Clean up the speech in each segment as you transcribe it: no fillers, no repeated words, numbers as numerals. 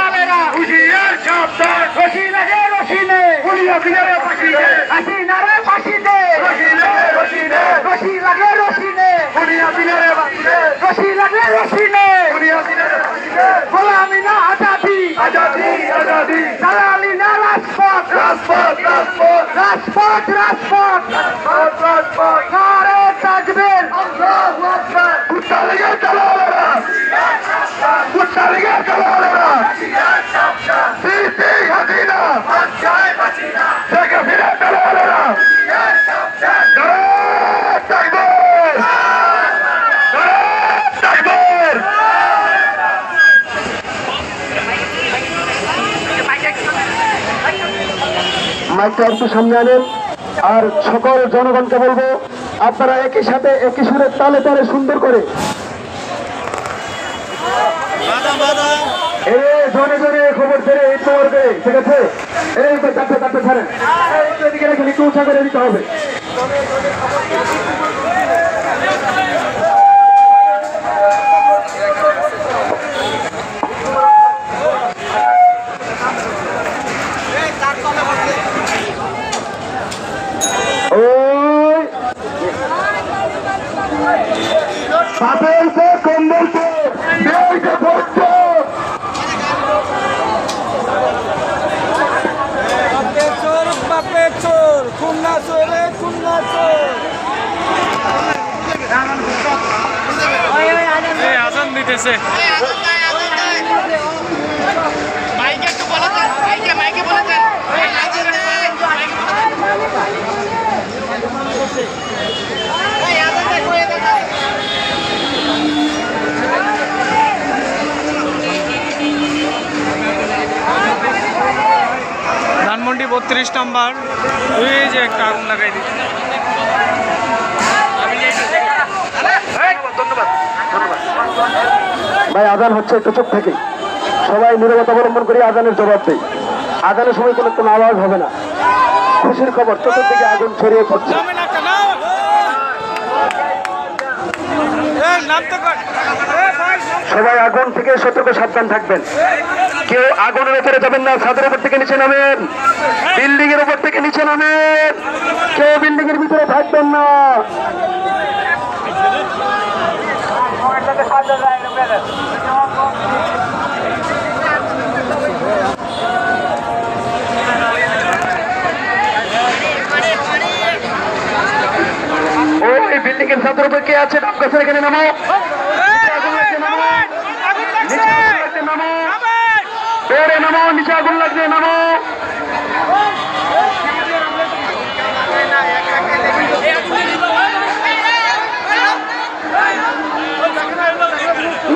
দালালেরা হুঁশিয়ার সাবধান রশি লাগে রশি নে পুলিয়া দিনারে ফাঁসি দে হাসিনারে ফাঁসি দে রশি লাগে রশি নে রশি লাগে রশি নে পুলিয়া দিনারে ফাঁসি দে রশি লাগে রশি নে পুলিয়া দিনারে ফাঁসি দে গোলামি না আজাদি আজাদি আজাদি দালালি না রাজপথ রাজপথ রাজপথ রাজপথ রাজপথ রাজপথ রাজপথ নারে তাকবীর আল্লাহু আকবার কুত্তা লেগে দালালেরা কুত্তা লেগে দালালেরা সিটি হাসিনা বাঁচায় বাঁচিনা থেকে ফিরে দালালেরা নারে তাকবীর নারে তাকবীর মাইকটা একটু সামনে আনেন আর সকল জনগণকে বলবো আপনারা একই সাথে একই সুরে তালে তালে সুন্দর করে জনে জনে খবর ছেড়ে এই খবর করে ঠিক আছে এই চারটে চারটে ছাড়েন এদিকে রেখে একটু উঁচা করে দিতে হবে আজান দিতেছে মাইকে একটু বলে দেন মাইকে বলে দেন ধানমন্ডি 32 নম্বর ওই যে একটা আগুন লাগাই দিচ্ছে ভাই আজান হচ্ছে একটু চুপ থেকে সবাই নীরবতা অবলম্বন করে আজানের জবাব দেয় আজানের সময় কোনো আওয়াজ হবে না খুশির খবর চতুর্দিকে আগুন ছড়িয়ে পড়ছে সবাই আগুন থেকে সতর্ক সাবধান থাকবেন কেউ আগুনের উপরে যাবেন না ছাদের উপর থেকে নিচে নামেন বিল্ডিং এর উপর থেকে নিচে নামেন কেউ বিল্ডিং এর ভিতরে থাকবেন না ওই বিল্ডিং এর ছাদের উপর কে আছে নাম গাছের এখানে নামো নামো নিচে আগুন লাগছে নামো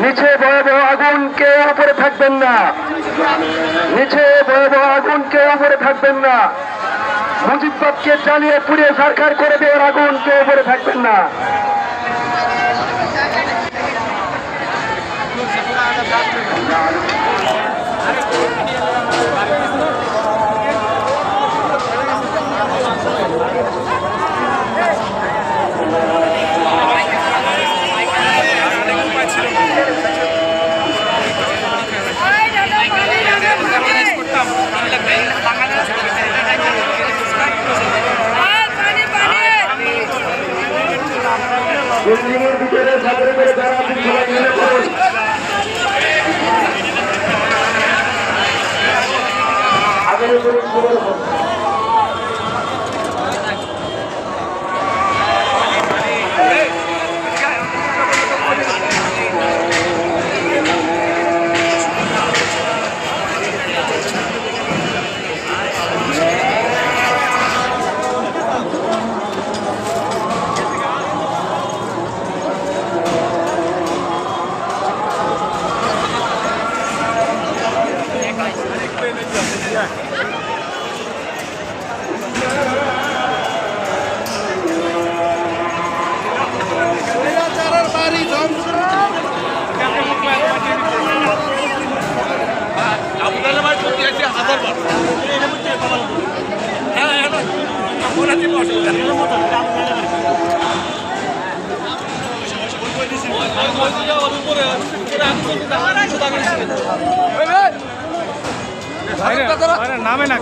নিচে ভয়াবহ আগুন কেউ উপরে থাকবেন না নিচে ভয়াবহ আগুন কেউ উপরে থাকবেন না মুজিববাদকে জ্বালিয়ে পুড়িয়ে সরকার করে দেওয়ার আগুন কেউ উপরে থাকবেন না বিল্ডিংয়ের ভিতরে ছাত্র করে যারা সবাই মিলে পড়ুন আগের উপরে খবর নামে না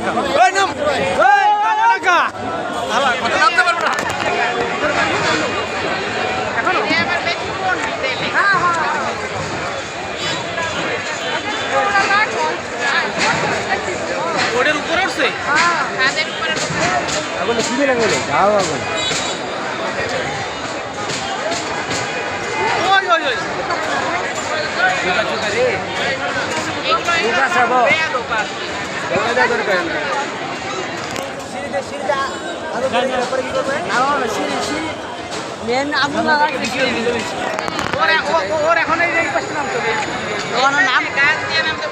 ওটার উপরে উঠছে ওর এখন এই পাশে নামতে হবে নাম কাজ দিয়ে নামতে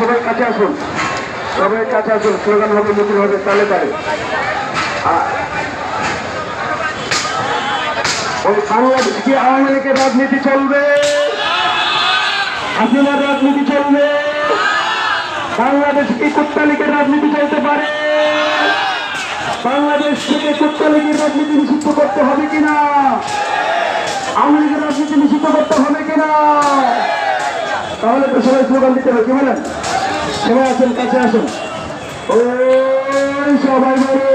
সবাই কাছে আসুন, সবাই কাছে আসুন, স্লোগান হবে, মিছিল হবে, তালে তালে। ওই বাংলাদেশ কি আওয়ামী লীগের রাজনীতি চলবে, হাসিনার রাজনীতি চলবে, বাংলাদেশ কি কুত্তা লীগের রাজনীতি চলতে পারে? বাংলাদেশ থেকে কুত্তা লীগের রাজনীতি নিষিদ্ধ করতে হবে কিনা, আওয়ামী লীগের রাজনীতি নিষিদ্ধ করতে হবে কিনা? তাহলে তো সবাই স্লোগান দিতে হবে, কি বলেন? সবাই আসুন, কাছে আসুন, ওই সবাই বলে